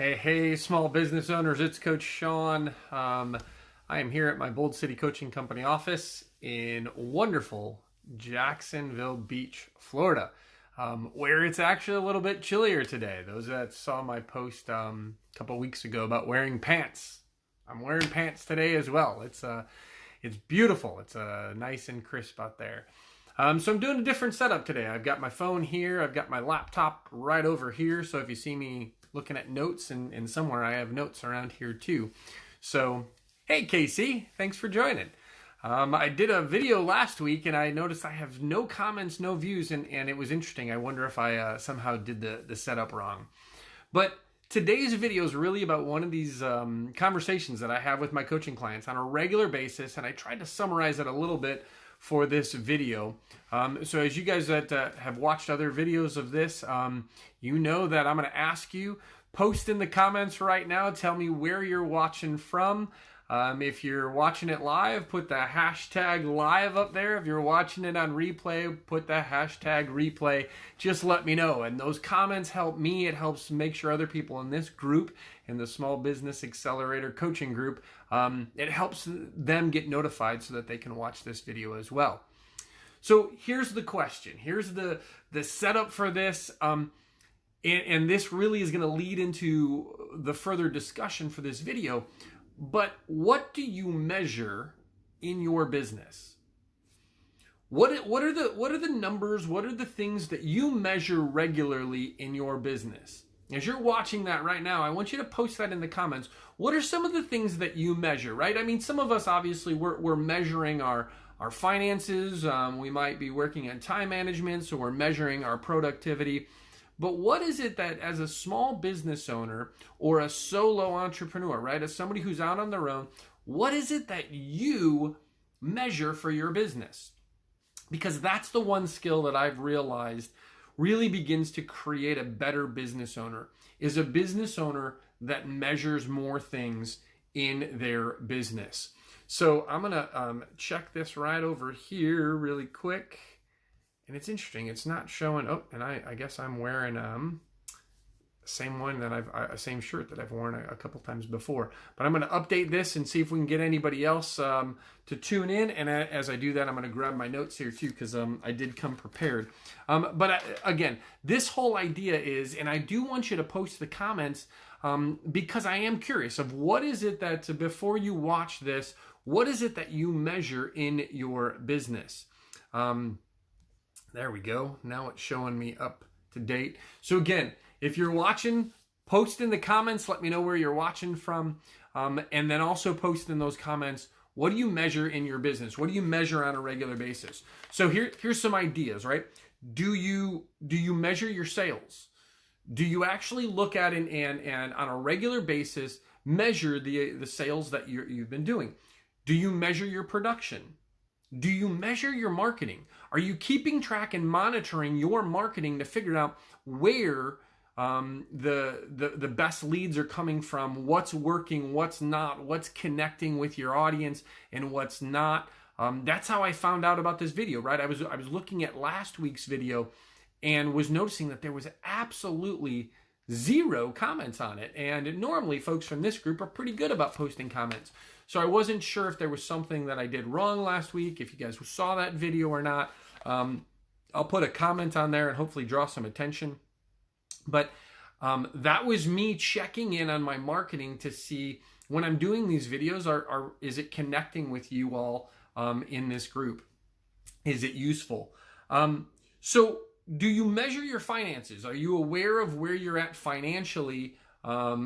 Hey, small business owners, it's Coach Sean. I am here at my Bold City Coaching Company office in wonderful Jacksonville Beach, Florida, where it's actually a little bit chillier today. Those that saw my post a couple weeks ago about wearing pants, I'm wearing pants today as well. It's beautiful. It's nice and crisp out there. So I'm doing a different setup today. I've got my phone here. I've got my laptop right over here. So if you see me looking at notes and somewhere, I have notes around here too. So, hey Casey, thanks for joining. I did a video last week and I noticed I have no comments, no views, and it was interesting. I wonder if I somehow did the setup wrong. But today's video is really about one of these conversations that I have with my coaching clients on a regular basis, and I tried to summarize it a little bit for this video. So as you guys that have watched other videos of this, you know that I'm going to ask you, post in the comments right now, tell me where you're watching from. If you're watching it live, put the hashtag live up there. If you're watching it on replay, put the hashtag replay. Just let me know. And those comments help me. It helps make sure other people in this group, in the Small Business Accelerator coaching group, it helps them get notified so that they can watch this video as well. So here's the question. Here's the setup for this. And this really is going to lead into the further discussion for this video. But what do you measure in your business? What are the numbers? What are the things that you measure regularly in your business? As you're watching that right now, I want you to post that in the comments. What are some of the things that you measure, right? I mean, some of us, obviously, we're measuring our finances. We might be working on time management, so we're measuring our productivity. But what is it that as a small business owner or a solo entrepreneur, right, as somebody who's out on their own, what is it that you measure for your business? Because that's the one skill that I've realized really begins to create a better business owner, is a business owner that measures more things in their business. So I'm going to check this right over here really quick. And it's interesting. It's not showing. Oh, and I guess I'm wearing same one that same shirt that I've worn a couple times before. But I'm going to update this and see if we can get anybody else to tune in. And as I do that, I'm going to grab my notes here too, because I did come prepared. Again, this whole idea is, and I do want you to post the comments because I am curious of what is it that before you watch this, what is it that you measure in your business? There we go. Now it's showing me up to date. So again, if you're watching, post in the comments. Let me know where you're watching from. And then also post in those comments, what do you measure in your business? What do you measure on a regular basis? So here's some ideas, right? Do you measure your sales? Do you actually look at it and on a regular basis measure the sales that you've been doing? Do you measure your production? Do you measure your marketing? Are you keeping track and monitoring your marketing to figure out where the best leads are coming from, what's working, what's not, what's connecting with your audience, and what's not? That's how I found out about this video, right? I was looking at last week's video and was noticing that there was absolutely zero comments on it. And normally folks from this group are pretty good about posting comments. So I wasn't sure if there was something that I did wrong last week, if you guys saw that video or not. I'll put a comment on there and hopefully draw some attention. But that was me checking in on my marketing to see when I'm doing these videos, is it connecting with you all in this group? Is it useful? So do you measure your finances? Are you aware of where you're at financially in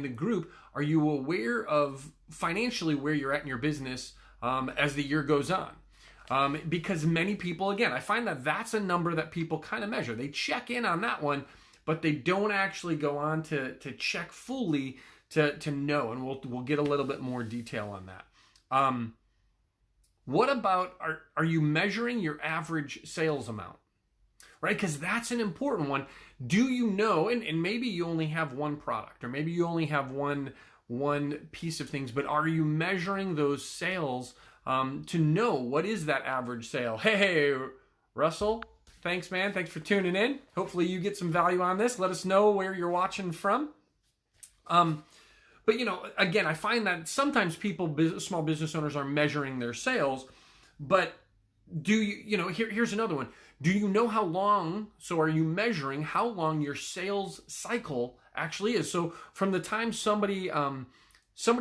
the group? Are you aware of financially where you're at in your business as the year goes on? Because many people, again, I find that that's a number that people kind of measure. They check in on that one, but they don't actually go on to check fully to know. And we'll get a little bit more detail on that. What about, are you measuring your average sales amount? Right? Because that's an important one. Do you know, and maybe you only have one product, or maybe you only have one piece of things, but are you measuring those sales to know what is that average sale? Hey, Russell, thanks, man. Thanks for tuning in. Hopefully you get some value on this. Let us know where you're watching from. But, again, I find that sometimes small business owners are measuring their sales, but here's another one. Do you know how long, so are you measuring how long your sales cycle actually is? So from the time somebody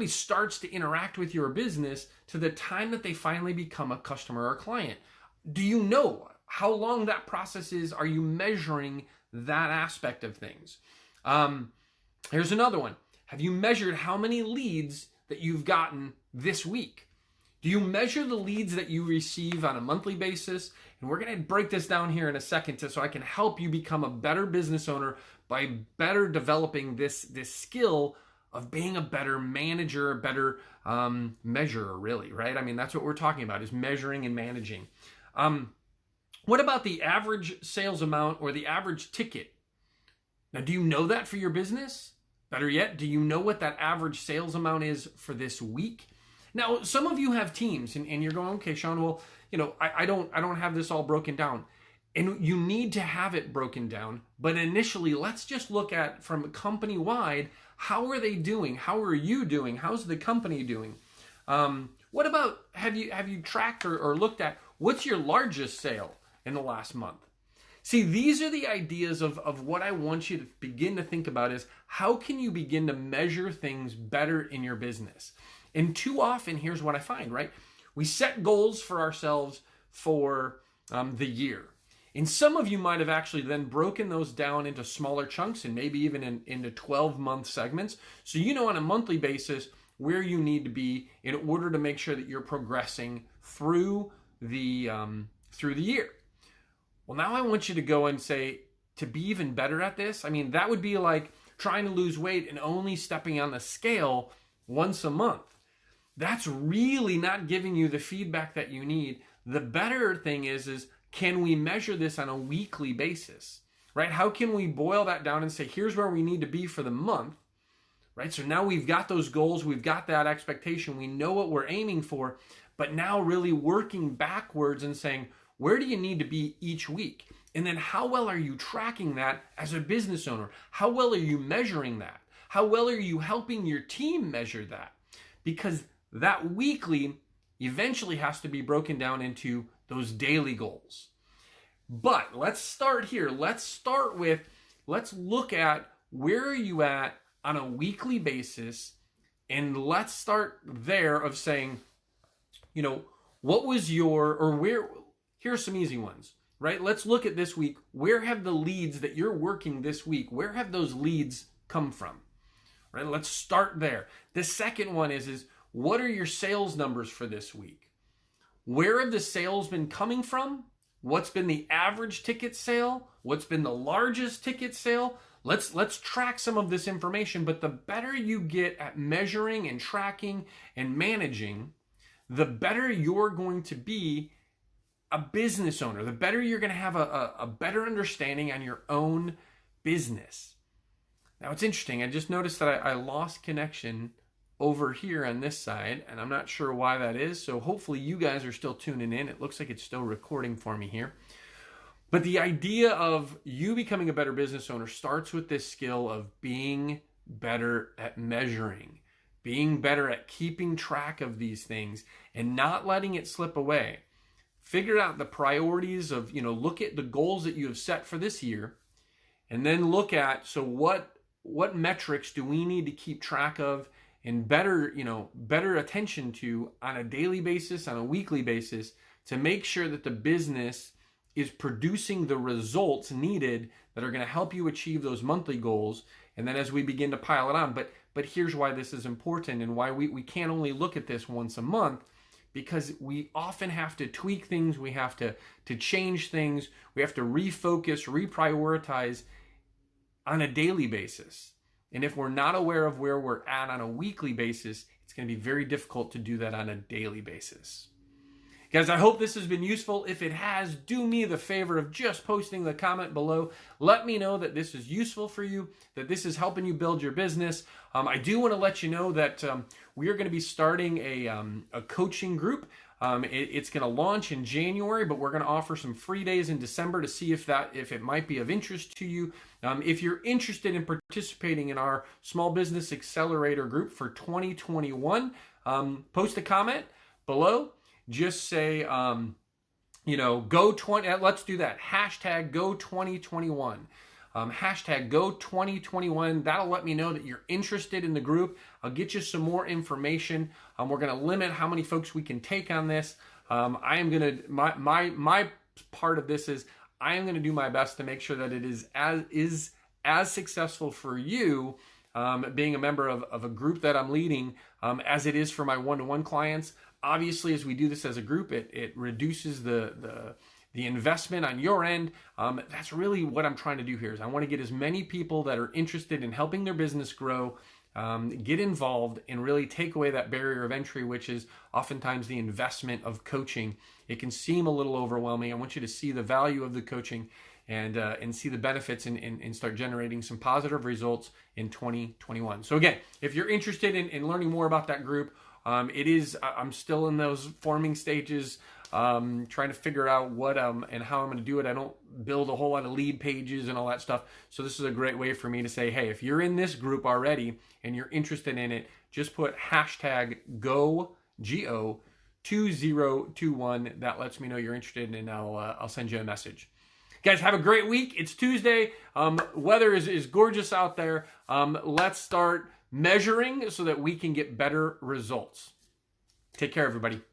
starts to interact with your business to the time that they finally become a customer or client, do you know how long that process is? Are you measuring that aspect of things? Here's another one. Have you measured how many leads that you've gotten this week? Do you measure the leads that you receive on a monthly basis? And we're going to break this down here in a second so I can help you become a better business owner by better developing this skill of being a better manager, a better measurer, really, right? I mean, that's what we're talking about, is measuring and managing. What about the average sales amount or the average ticket? Now, do you know that for your business? Better yet, do you know what that average sales amount is for this week? Now, some of you have teams and you're going, okay, Sean, well, I don't have this all broken down. And you need to have it broken down. But initially, let's just look at from company-wide, how are they doing? How are you doing? How's the company doing? What about, have you tracked or looked at what's your largest sale in the last month? See, these are the ideas of what I want you to begin to think about is how can you begin to measure things better in your business? And too often, here's what I find, right? We set goals for ourselves for the year. And some of you might have actually then broken those down into smaller chunks and maybe even into 12-month segments. So you know on a monthly basis where you need to be in order to make sure that you're progressing through the year. Well, now I want you to go and say, to be even better at this, I mean, that would be like trying to lose weight and only stepping on the scale once a month. That's really not giving you the feedback that you need. The better thing is can we measure this on a weekly basis, right? How can we boil that down and say, here's where we need to be for the month, right? So now we've got those goals, we've got that expectation, we know what we're aiming for, but now really working backwards and saying, where do you need to be each week? And then how well are you tracking that as a business owner? How well are you measuring that? How well are you helping your team measure that? Because that weekly eventually has to be broken down into those daily goals. But let's start here. Let's look at where are you at on a weekly basis, and let's start there of saying, what was here's some easy ones, right? Let's look at this week. Where have the leads that you're working this week, where have those leads come from? Right? Let's start there. The second one is what are your sales numbers for this week? Where have the sales been coming from? What's been the average ticket sale? What's been the largest ticket sale? Let's track some of this information, but the better you get at measuring and tracking and managing, the better you're going to be a business owner, the better you're going to have a better understanding on your own business. Now, it's interesting. I just noticed that I lost connection over here on this side, and I'm not sure why that is. So hopefully you guys are still tuning in. It looks like it's still recording for me here. But the idea of you becoming a better business owner starts with this skill of being better at measuring, being better at keeping track of these things and not letting it slip away. Figure out the priorities of, look at the goals that you have set for this year, and then look at, so what metrics do we need to keep track of and better attention to on a daily basis, on a weekly basis, to make sure that the business is producing the results needed that are going to help you achieve those monthly goals. And then as we begin to pile it on, but here's why this is important and why we can't only look at this once a month, because we often have to tweak things, we have to change things, we have to refocus, reprioritize on a daily basis. And if we're not aware of where we're at on a weekly basis, it's going to be very difficult to do that on a daily basis. Guys, I hope this has been useful. If it has, do me the favor of just posting the comment below. Let me know that this is useful for you, that this is helping you build your business. I do want to let you know that we are going to be starting a coaching group. It's going to launch in January, but we're going to offer some free days in December to see if it might be of interest to you. If you're interested in participating in our Small Business Accelerator group for 2021, post a comment below. Just say, go 20. Let's do that. Hashtag go 2021. Hashtag go 2021. That'll let me know that you're interested in the group. I'll get you some more information. We're going to limit how many folks we can take on this. I am going to, my part of this is I am going to do my best to make sure that it is as successful for you, being a member of a group that I'm leading, as it is for my one-to-one clients. Obviously, as we do this as a group, it reduces the investment on your end. That's really what I'm trying to do here is I want to get as many people that are interested in helping their business grow, get involved, and really take away that barrier of entry, which is oftentimes the investment of coaching. It can seem a little overwhelming. I want you to see the value of the coaching and see the benefits and start generating some positive results in 2021. So again, if you're interested in learning more about that group, I'm still in those forming stages, trying to figure out what and how I'm going to do it. I don't build a whole lot of lead pages and all that stuff. So this is a great way for me to say, hey, if you're in this group already and you're interested in it, just put hashtag GO2021. That lets me know you're interested, and I'll send you a message. Guys, have a great week. It's Tuesday. Weather is gorgeous out there. Let's start measuring so that we can get better results. Take care, everybody.